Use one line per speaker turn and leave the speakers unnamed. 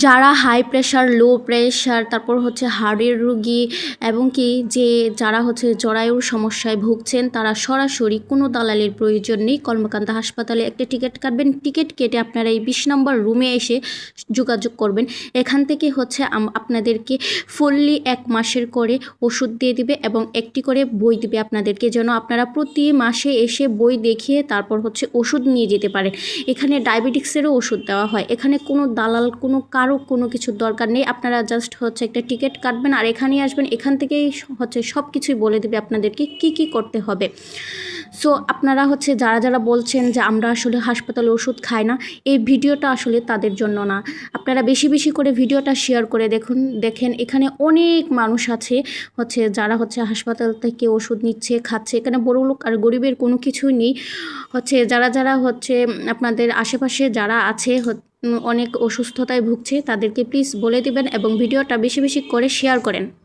যারা high pressure, low pressure, তারপর হচ্ছে হার্টের রুগী এবং কি যারা হচ্ছে জরায়ুর সমস্যায় ভুগছেন, তারা সরাসরি কোনো দালালির প্রয়োজন নেই। কর্মকান্তা হাসপাতালে একটা টিকিট কাটবেন, টিকিট কেটে আপনারা এই 20 নম্বর রুমে এসে যোগাযোগ করবেন। এখান থেকে হচ্ছে আপনাদেরকে ফুললি 1 মাসের করে ওষুধ দিয়ে দিবে এবং একটি করে বই দিবে আপনাদেরকে, যেন আপনারা প্রতি মাসে এসে বই দেখিয়ে তারপর হচ্ছে ওষুধ নিয়ে যেতে পারেন। এখানে ডায়াবেটিক্সেরও ওষুধ দেওয়া হয়। এখানে কোনো দালাল, কারো কোনো কিছুর দরকার নেই। আপনারা জাস্ট হচ্ছে একটা টিকিট কাটবেন আর এখানেই আসবেন। এখান থেকেই হচ্ছে সব কিছুই বলে দেবে আপনাদেরকে কি কি করতে হবে। সো আপনারা হচ্ছে যারা বলছেন যে আমরা আসলে হাসপাতালে ওষুধ খাই না, এই ভিডিওটা আসলে তাদের জন্য না। আপনারা বেশি বেশি করে ভিডিওটা শেয়ার করে দেখেন এখানে অনেক মানুষ আছে হচ্ছে যারা হচ্ছে হাসপাতাল থেকে ওষুধ নিচ্ছে, খাচ্ছে। এখানে বড়লোক আর গরিবের কোনো কিছুই নেই। হচ্ছে যারা হচ্ছে আপনাদের আশেপাশে যারা আছে অনেক অসুস্থতায় ভুগছে, তাদেরকে প্লিজ বলে দিবেন এবং ভিডিওটা বেশি বেশি করে শেয়ার করেন।